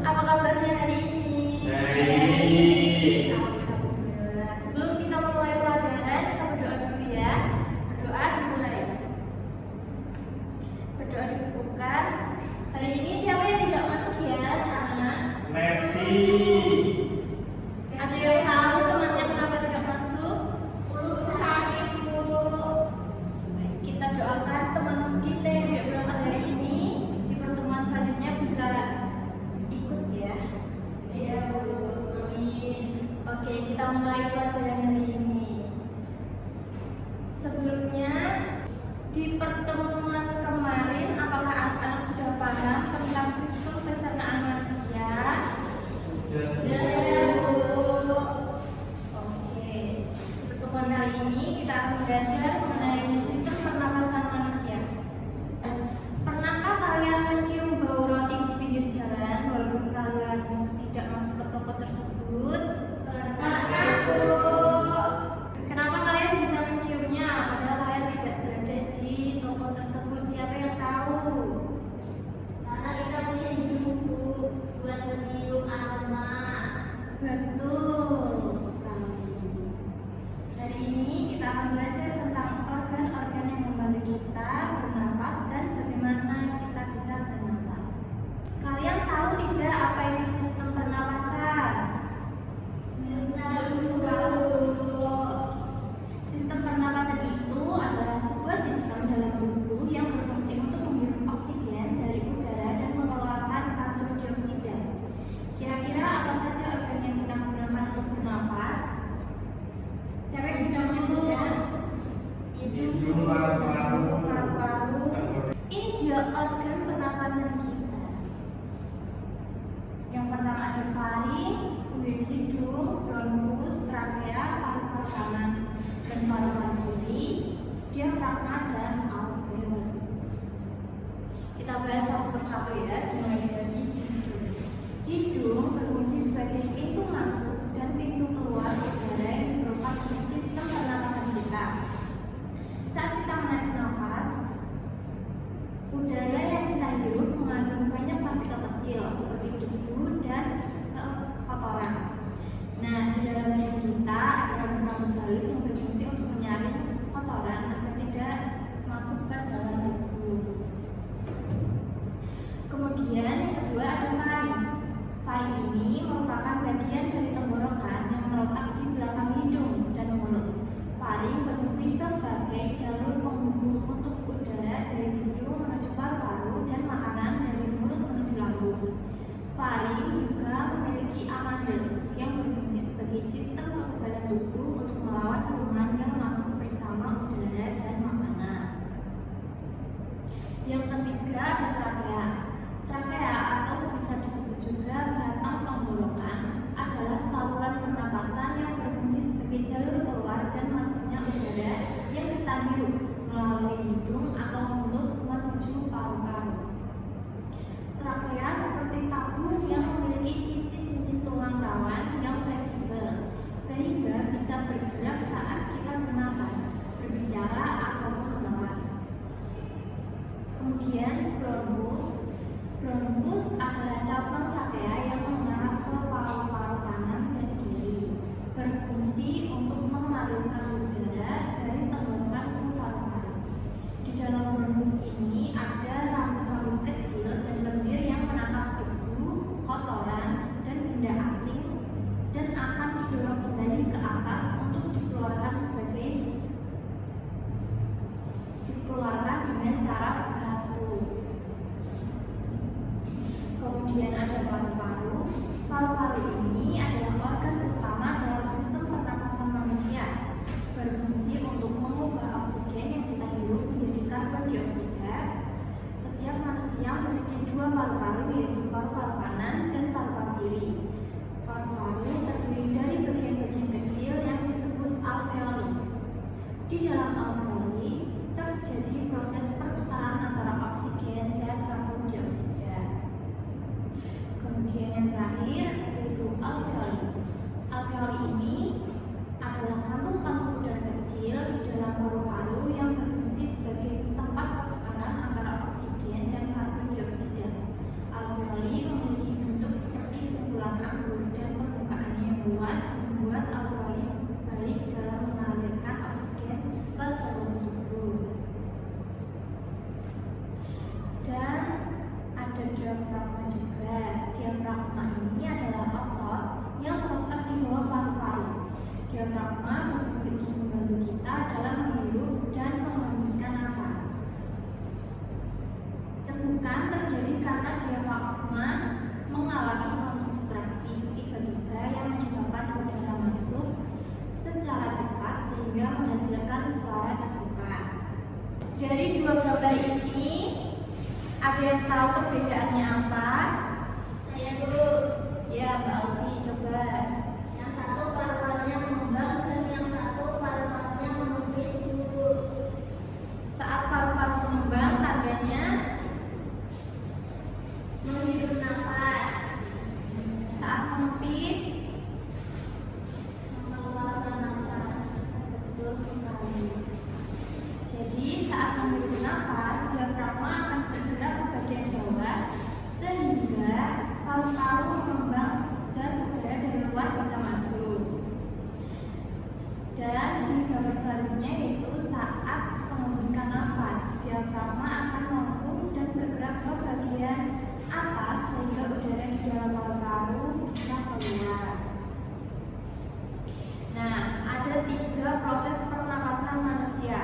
Apa kabarnya hari ini? Baik. Alhamdulillah. Sebelum kita mulai pelajaran, kita berdoa dulu ya. Berdoa dimulai. Berdoa dicukupkan. Hari ini siapa yang tidak masuk ya, anak-anak? Mercy. Ada yang tahu temannya kenapa tidak masuk? Baik, kita doakan teman-teman kita yang tidak berangkat hari ini di pertemuan selanjutnya bisa ikut ya. Iya, Bu. Amin. Oke, kita mulai pelajaran hari ini. Sebelumnya, di pertemuan kemarin, apakah anak-anak sudah paham tentang sistem pencernaan manusia? Sudah. Oke, di pertemuan kali ini kita akan belajar mengenai sistem pernapasan manusia. Pernahkah kalian mencium bau roti di pinggir jalan walaupun kalian tidak masuk ke toko tersebut? Pernah, Bu. Kenapa kalian bisa menciumnya padahal kalian tidak berada di toko tersebut? Siapa yang tahu? Karena kita punya hidung, Bu, buat mencium aroma. Betul sekali. Hari ini kita akan belajar tentang organ-organ yang membantu kita bernapas dan bagaimana kita bisa bernapas. Kalian tahu tidak apa itu sistem pernapasan? Sistem pernapasan itu adalah sebuah sistem dalam tubuh yang berfungsi untuk menghirup oksigen dari udara dan mengeluarkan karbon dioksida. Kira-kira apa saja organ yang kita gunakan untuk bernapas? Siapa yang bisa menyebutkan? Hidung, paru-paru. Paru-paru. Ini dia organ pernapasan kita. Yang pertama ada faring, kemudian hidung, bronkus, trakea, paru-paru kanan dan paru-paru kiri, diafragma dan alveoli. Kita bahas satu persatu ya, mulai dari hidung. Hidung berfungsi sebagai pintu masuk dan pintu keluar udara yang diperlukan untuk sistem pernapasan kita. Saat kita menarik nafas, udara yang kita hirup mengandung banyak partikel kecil seperti debu dan kotoran. Nah, di dalam diri kita ada rambut halus yang berfungsi untuk menyaring kotoran agar tidak masuk ke dalam tubuh. Kemudian yang kedua ada faring. Faring ini merupakan bagian dari tenggorokan yang terletak di belakang hidung dan mulut. Faring berfungsi sebagai jalur penghubung untuk udara dari hidung menuju paru-paru dan makanan dari mulut menuju lambung. Faring juga memiliki amandel yang berfungsi sebagai sistem kekebalan tubuh untuk melawan kuman yang masuk bersama udara dan makanan. Yang ketiga ada trakea. Trakea atau bisa disebut juga batang tenggorokan adalah saluran pernapasan yang berfungsi sebagai jalur keluar dan masuknya udara yang kita hirup melalui hidung atau mulut menuju paru-paru. Trakea seperti tabung yang memiliki cincin-cincin tulang rawan yang fleksibel sehingga bisa bergerak saat kita bernapas, berbicara ataupun menelan. Kemudian bronkus. Bronkus adalah cabang trakea yang mengarah ke paru-paru kanan dan kiri, berfungsi untuk mengalirkan udara dari tenggorokan ke paru-paru. Di dalam bronkus ini ada rambut-rambut kecil dan lendir yang menangkap debu, kotoran, dan benda asing dan akan didorong kembali ke atas untuk dikeluarkan dengan cara batu. Kemudian ada paru-paru. Paru-paru ini adalah organ utama dalam sistem pernapasan manusia, berfungsi untuk mengubah oksigen yang kita hirup menjadi karbon dioksida. Setiap manusia memiliki dua paru-paru, yaitu paru-paru kanan dan paru-paru kiri. Paru-paru terdiri dari bagian-bagian kecil yang disebut alveoli. Di dalam alveoli terjadi proses pertukaran antara oksigen dan karbon dioksida. Kemudian yang terakhir yaitu bukan terjadi karena diafragma mengalami kontraksi tiba-tiba yang menyebabkan udara masuk secara cepat sehingga menghasilkan suara cekukan. Dari dua gambar ini, ada yang tahu perbedaannya apa? Saya dulu. Ya, Mbak Alfi, coba. Yang satu paru-parunya mengembang dan yang satu paru-parunya menepis dulu. Saat paru-paru mengembang, tandanya Menghirup nafas. saat menepis, Mengeluarkan nafas. betul sekali. Jadi saat menghirup nafas, diafragma akan bergerak ke bagian bawah sehingga paru-paru mengembang dan udara dari luar bisa masuk. Dan di gambar selanjutnya yaitu saat menghembuskan nafas, diafragma akan melengkung dan bergerak ke bagian atas sehingga udara di dalam paru-paru bisa keluar. Nah, ada 3 proses pernapasan manusia.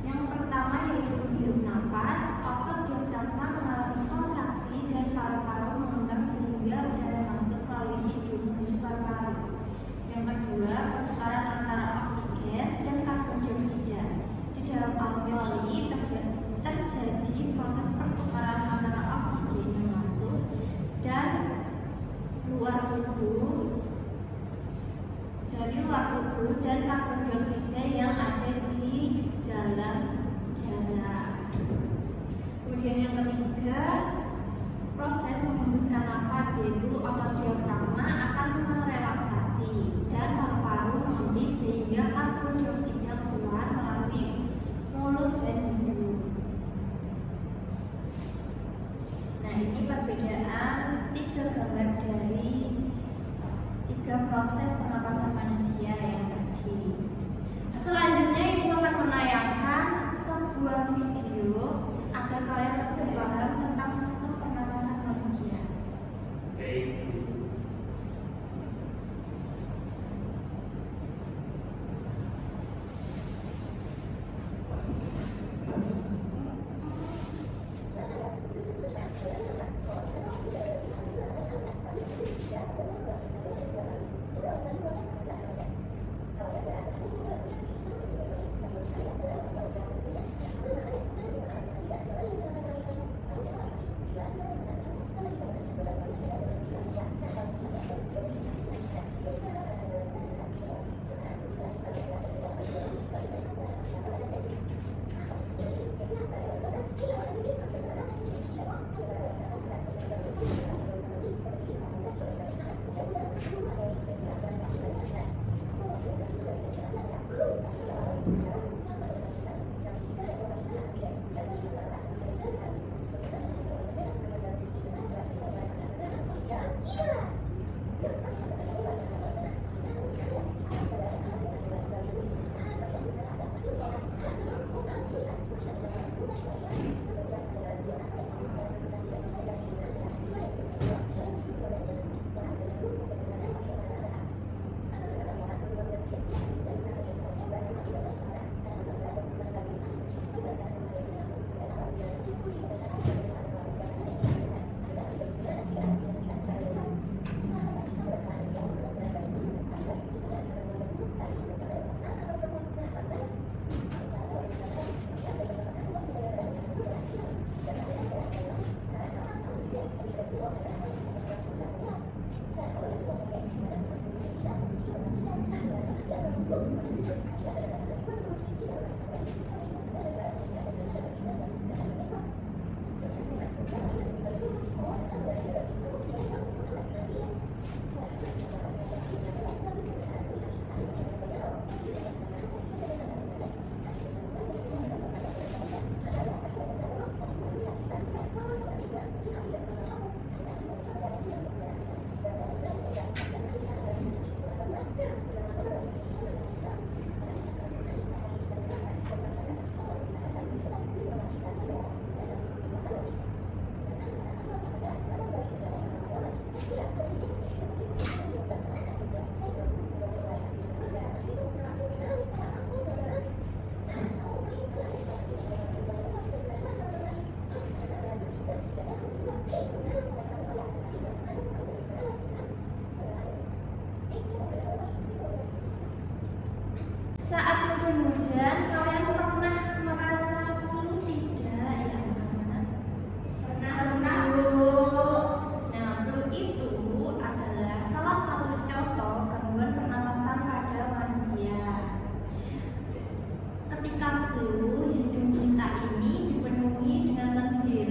Yang pertama yaitu menghirup nafas, otot diafragma mengalami kontraksi dan paru-paru mengembang sehingga udara masuk melalui hidung menuju paru-paru. Yang kedua, pertukaran antara oksigen dan karbon dioksida. Di dalam alveoli terjadi proses pertukaran antara oksigen yang masuk dan luar tubuh dan karbon dioksida yang ada di dalam darah. Kemudian yang ketiga, proses menghembuskan nafas yaitu otot diafragma akan merelaksasi dan paru-paru menghembus sehingga karbon dioksida keluar melalui mulut dan hidung. Nah, ini perbedaan 3 gambar dari 3 proses pernapasan manusia yang tadi. Selanjutnya ibu akan menayangkan sebuah video agar kalian lebih paham tentang sistem pernapasan manusia. Baik. hujan, kalian pernah merasa flu tidak? Ya, anak-anak. Pernah, Bu. Nah, flu itu adalah salah satu contoh gangguan pernapasan pada manusia. Ketika flu, hidung kita ini dipenuhi dengan lendir.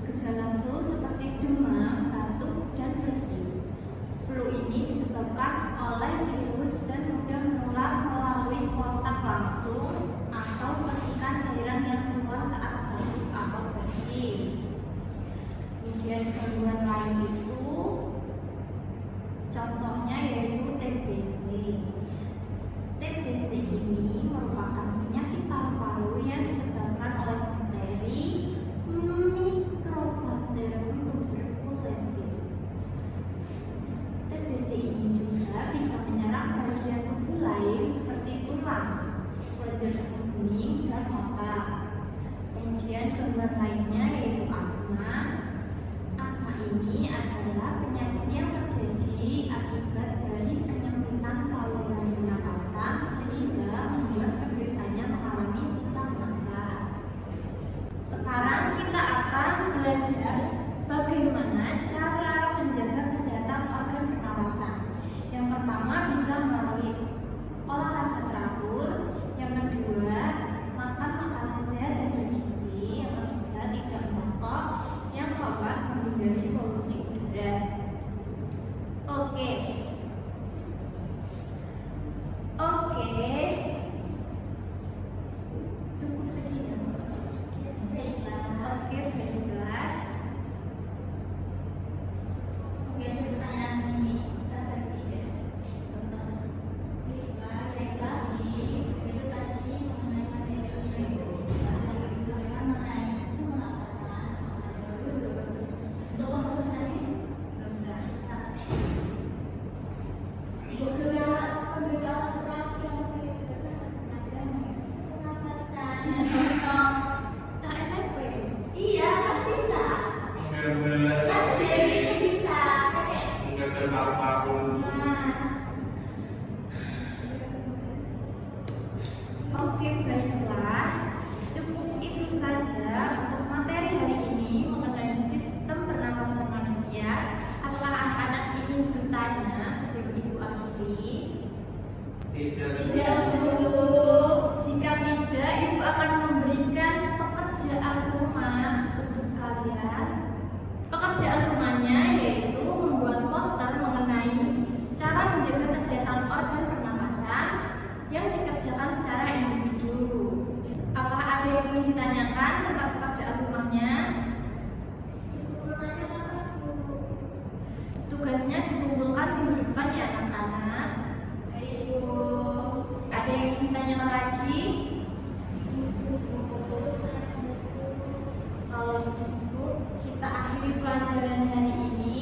Gejala flu seperti demam, batuk, dan bersin. Flu ini disebabkan oleh virus dan mudah menular melalui kontak langsung atau percikan cairan yang keluar saat batuk atau bersin. Kemudian gangguan lain itu contohnya yaitu TBC. TBC ini merupakan penyakit paru-paru yang disebabkan oleh bakteri Mycobacterium tuberculosis. TBC ini juga bisa menyerang bagian tubuh lain seperti tulang, kulit kuning, dan otak. Kemudian gangguan lainnya yaitu asma. Asma ini adalah penyakit yang terjadi akibat dari penyempitan saluran pernapasan sehingga membuat penderitanya mengalami sesak napas. Sekarang kita akan belajar bagaimana cara menjaga kesehatan organ pernapasan. Yang pertama bisa melalui olahraga teratur, yang kedua makan makanan sehat dan bergizi, yang ketiga tidak merokok, yang keempat menghindari polusi udara. Oke, cukup sekian. Baiklah. Oke, baiklah. Mungkin pertanyaan ini presiden. Baiklah, itu tadi mengenai materi mengenai sistem pernapasan. Untuk pembahasannya, Nggak usah. kedua perhatian pernapasan. Cak SMP. Iya, kan bisa. Menggambar Kan Dewi itu bisa. menggambar paru-paru. Oke, baiklah. Cukup itu saja untuk materi hari ini mengenai sistem pernapasan manusia. Apakah anak-anak ingin bertanya sebelum Ibu akhiri? Tidak, Bu. Jika tidak, Ibu akan memberikan pekerjaan rumah untuk kalian. Pekerjaan rumahnya yaitu membuat poster mengenai cara menjaga kesehatan organ pernapasan yang dikerjakan secara individu. Apakah ada yang ingin ditanyakan tentang pekerjaan rumahnya? Tugasnya dikumpulkan minggu depan ya anak-anak. Baik, Bu. Ada yang ingin ditanyakan lagi? Kalau cukup, kita akhiri pelajaran hari ini.